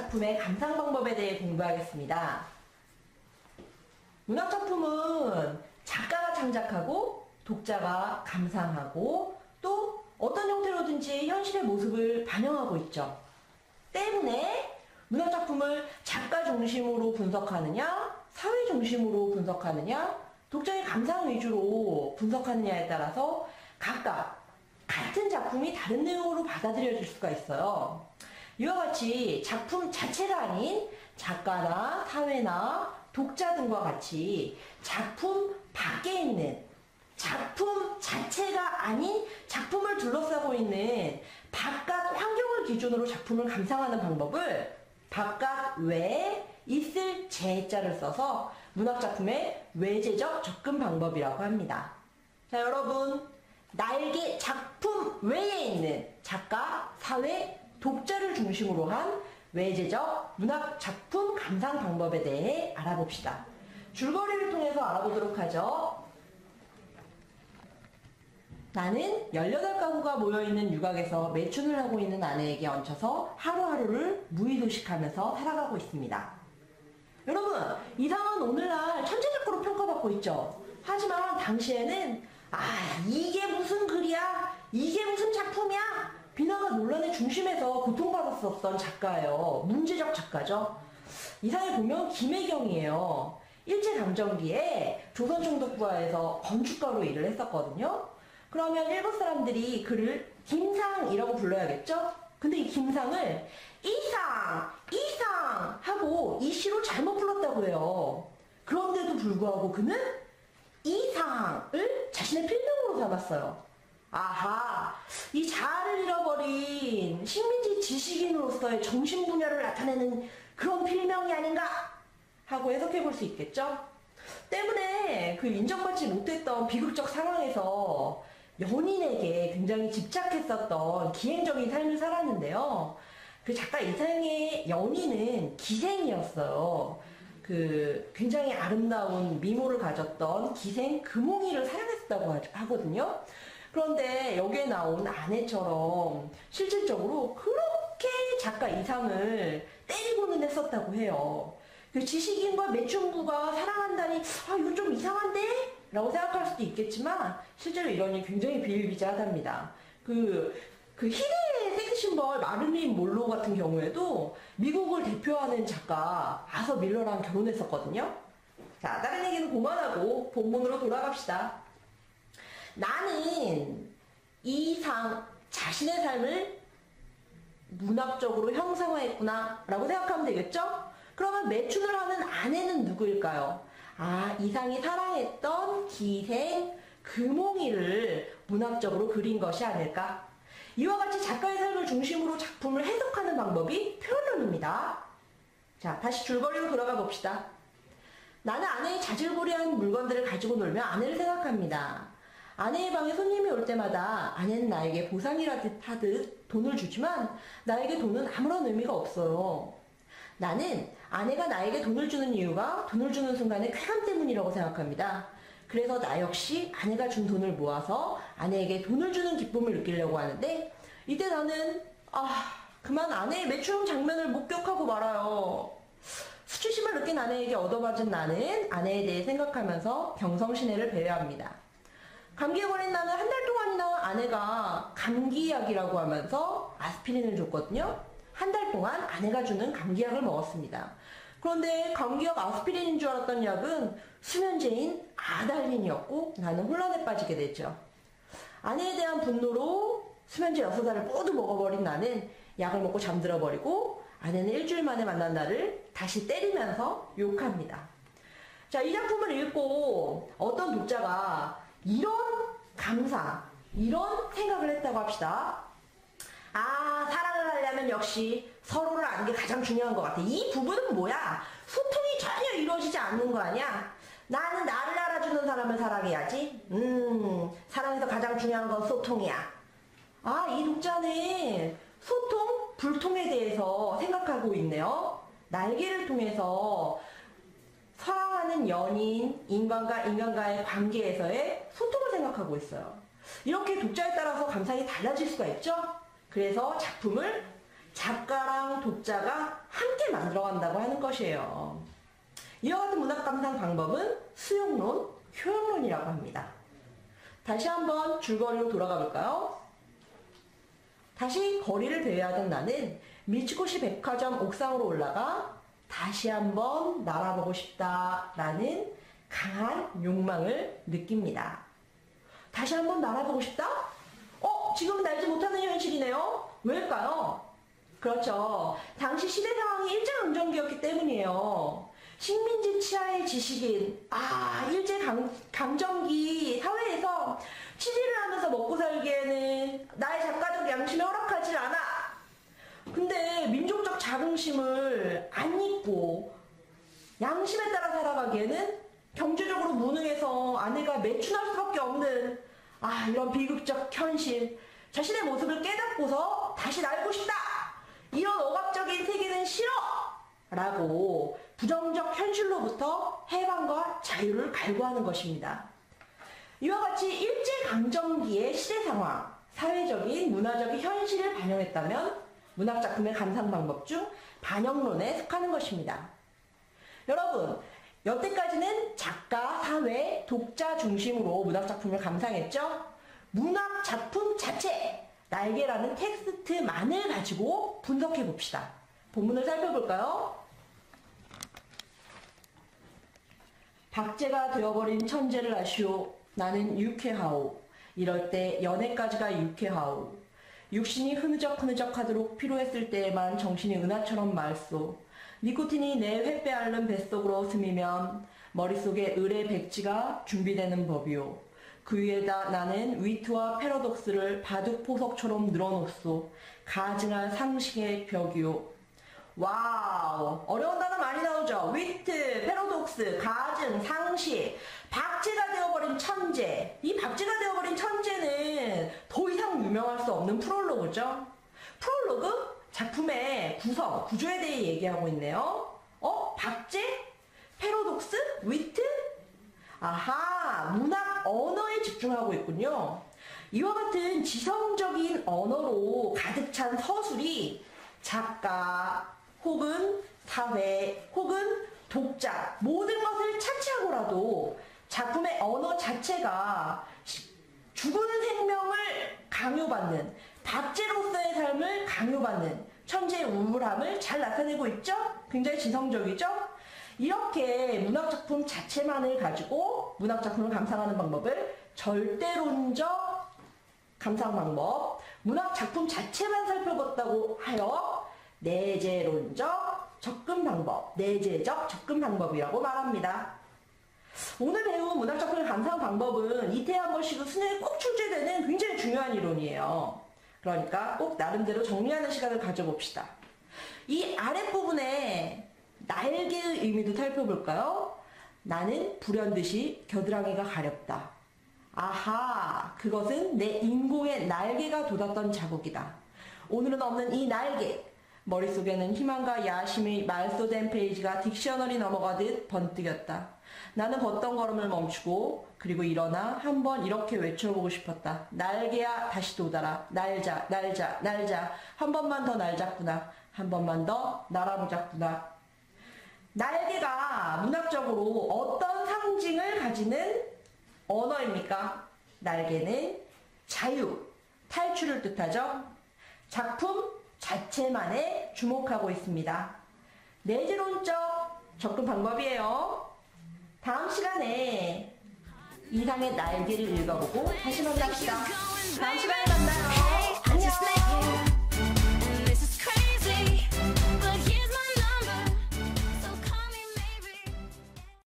문학작품의 감상 방법에 대해 공부하겠습니다. 문학작품은 작가가 창작하고 독자가 감상하고 또 어떤 형태로든지 현실의 모습을 반영하고 있죠. 때문에 문학작품을 작가 중심으로 분석하느냐, 사회 중심으로 분석하느냐, 독자의 감상 위주로 분석하느냐에 따라서 각각 같은 작품이 다른 내용으로 받아들여질 수가 있어요. 이와 같이 작품 자체가 아닌 작가나 사회나 독자 등과 같이 작품 밖에 있는 작품 자체가 아닌 작품을 둘러싸고 있는 바깥 환경을 기준으로 작품을 감상하는 방법을 바깥 외에 있을 제자를 써서 문학작품의 외제적 접근 방법이라고 합니다. 자, 여러분, 나에게 작품 외에 있는 작가, 사회, 독자를 중심으로 한 외제적 문학작품 감상 방법에 대해 알아봅시다. 줄거리를 통해서 알아보도록 하죠. 나는 18가구가 모여있는 유곽에서 매춘을 하고 있는 아내에게 얹혀서 하루하루를 무의도식하면서 살아가고 있습니다. 여러분, 이 상은 오늘날 천재작가로 평가받고 있죠. 하지만 당시에는 이게 무슨 글이야? 이게 무슨 작품이야? 비난과 논란의 중심에서 고통받았었던 작가예요. 문제적 작가죠. 이 상에 보면 김혜경이에요. 일제강점기에 조선총독부하에서 건축가로 일을 했었거든요. 그러면 일본 사람들이 그를 김상이라고 불러야겠죠? 근데 이 김상을 이상 하고 이시로 잘못 불렀다고 해요. 그런데도 불구하고 그는 이상을 자신의 필명으로 삼았어요. 아하, 이 자아를 잃어버린 식민지 지식인으로서의 정신분열을 나타내는 그런 필명이 아닌가 하고 해석해 볼 수 있겠죠? 때문에 그 인정받지 못했던 비극적 상황에서 연인에게 굉장히 집착했었던 기행적인 삶을 살았는데요. 그 작가 이상의 연인은 기생이었어요. 그 굉장히 아름다운 미모를 가졌던 기생 금홍이를 사랑했다고 하거든요. 그런데 여기에 나온 아내처럼 실질적으로 그렇게 작가 이상을 때리고는 했었다고 해요. 그 지식인과 매춘부가 사랑한다니 이거 좀 이상한데? 라고 생각할 수도 있겠지만 실제로 이런 일이 굉장히 비일비재하답니다. 그 희대의 섹시심벌 마릴린 몰로 같은 경우에도 미국을 대표하는 작가 아서 밀러랑 결혼했었거든요. 자, 다른 얘기는 그만하고 본문으로 돌아갑시다. 나는 이상 자신의 삶을 문학적으로 형상화했구나 라고 생각하면 되겠죠? 그러면 매춘을 하는 아내는 누구일까요? 이상이 사랑했던 기생 금홍이를 문학적으로 그린 것이 아닐까? 이와 같이 작가의 삶을 중심으로 작품을 해석하는 방법이 표현론입니다. 자, 다시 줄거리로 돌아가 봅시다. 나는 아내의 자질구레한 물건들을 가지고 놀며 아내를 생각합니다. 아내의 방에 손님이 올 때마다 아내는 나에게 보상이라듯 하듯 돈을 주지만 나에게 돈은 아무런 의미가 없어요. 나는 아내가 나에게 돈을 주는 이유가 돈을 주는 순간의 쾌감 때문이라고 생각합니다. 그래서 나 역시 아내가 준 돈을 모아서 아내에게 돈을 주는 기쁨을 느끼려고 하는데 이때 나는 그만 아내의 매춘 장면을 목격하고 말아요. 수치심을 느낀 아내에게 얻어맞은 나는 아내에 대해 생각하면서 경성시내를 배회합니다. 감기에 걸린 나는 한 달 동안이나 아내가 감기약이라고 하면서 아스피린을 줬거든요. 한 달 동안 아내가 주는 감기약을 먹었습니다. 그런데 감기약 아스피린인 줄 알았던 약은 수면제인 아달린이었고 나는 혼란에 빠지게 됐죠. 아내에 대한 분노로 수면제 6알을 모두 먹어버린 나는 약을 먹고 잠들어버리고 아내는 일주일 만에 만난 나를 다시 때리면서 욕합니다. 자, 이 작품을 읽고 어떤 독자가 이런 감상, 이런 생각을 했다고 합시다. 사랑을 하려면 역시 서로를 아는 게 가장 중요한 것 같아. 이 부분은 뭐야? 소통이 전혀 이루어지지 않는 거 아니야? 나는 나를 알아주는 사람을 사랑해야지. 사랑에서 가장 중요한 건 소통이야. 이 독자는 소통, 불통에 대해서 생각하고 있네요. 날개를 통해서 사랑하는 연인, 인간과 인간과의 관계에서의 소통을 생각하고 있어요. 이렇게 독자에 따라서 감상이 달라질 수가 있죠? 그래서 작품을 작가랑 독자가 함께 만들어간다고 하는 것이에요. 이와 같은 문학 감상 방법은 수용론, 효용론이라고 합니다. 다시 한번 줄거리로 돌아가 볼까요? 다시 거리를 배회하던 나는 미츠코시 백화점 옥상으로 올라가 다시 한번 날아보고 싶다라는 강한 욕망을 느낍니다. 다시 한번 날아보고 싶다? 지금 날지 못하는 현실이네요. 왜일까요? 그렇죠. 당시 시대 상황이 일제강점기였기 때문이에요. 식민지 치하의 지식인, 일제강점기 사회에서 취재를 하면서 먹고 살기에는 나의 작가적 양심에 허락하지 않아. 근데 민족적 자긍심을 안 잊고 양심에 따라 살아가기에는 경제적으로 무능해서 아내가 매춘할 수밖에 없는 이런 비극적 현실. 자신의 모습을 깨닫고서 다시 날고 싶다. 이런 억압적인 세계는 싫어. 라고 부정적 현실로부터 해방과 자유를 갈구하는 것입니다. 이와 같이 일제강점기의 시대 상황, 사회적인, 문화적인 현실을 반영했다면 문학작품의 감상 방법 중 반영론에 속하는 것입니다. 여러분, 여태까지는 작가, 사회, 독자 중심으로 문학작품을 감상했죠? 문학작품 자체, 날개라는 텍스트만을 가지고 분석해 봅시다. 본문을 살펴볼까요? 박제가 되어버린 천재를 아시오. 나는 유쾌하오. 이럴 때 연애까지가 유쾌하오. 육신이 흐느적흐느적하도록 피로했을 때에만 정신이 은하처럼 맑소. 니코틴이 내 횃배 앓는 뱃속으로 스미면 머릿속에 을의 백지가 준비되는 법이오. 그 위에다 나는 위트와 패러독스를 바둑 포석처럼 늘어놓소. 가증한 상식의 벽이오. 와우, 어려운 단어 많이 나오죠. 위트, 패러독스, 가증, 상식, 박제가 되어버린 천재. 이 박제가 되어버린 천재는 더 이상 유명할 수 없는 프롤로그죠. 프롤로그? 작품의 구성, 구조에 대해 얘기하고 있네요. 박제? 패러독스? 위트? 문학 언어에 집중하고 있군요. 이와 같은 지성적인 언어로 가득 찬 서술이 작가 혹은 사회 혹은 독자 모든 것을 차치하고라도 작품의 언어 자체가 죽은 생명을 강요받는, 박제로서의 삶을 강요받는 천재의 우울함을 잘 나타내고 있죠? 굉장히 지성적이죠? 이렇게 문학작품 자체만을 가지고 문학작품을 감상하는 방법을 절대론적 감상 방법, 문학작품 자체만 살펴봤다고 하여 내재론적 접근 방법, 내재적 접근 방법이라고 말합니다. 오늘 배운 문학작품의 감상 방법은 이태한 번씩은 수능에 꼭 출제되는 굉장히 중요한 이론이에요. 그러니까 꼭 나름대로 정리하는 시간을 가져봅시다. 이 아랫부분에 날개의 의미도 살펴볼까요? 나는 불현듯이 겨드랑이가 가렵다. 그것은 내 인고의 날개가 돋았던 자국이다. 오늘은 없는 이 날개. 머릿속에는 희망과 야심의 말소된 페이지가 딕셔너리 넘어가듯 번뜩였다. 나는 걷던 걸음을 멈추고 그리고 일어나 한번 이렇게 외쳐보고 싶었다. 날개야 다시 돋아라. 날자, 날자, 날자. 한 번만 더 날자꾸나. 한 번만 더 날아보자꾸나. 날개가 문학적으로 어떤 상징을 가지는 언어입니까? 날개는 자유, 탈출을 뜻하죠. 작품 자체만에 주목하고 있습니다. 내재론적 접근 방법이에요. 다음 시간에 이상의 날개를 읽어보고 다시 만납시다. 다음 시간에 만나요.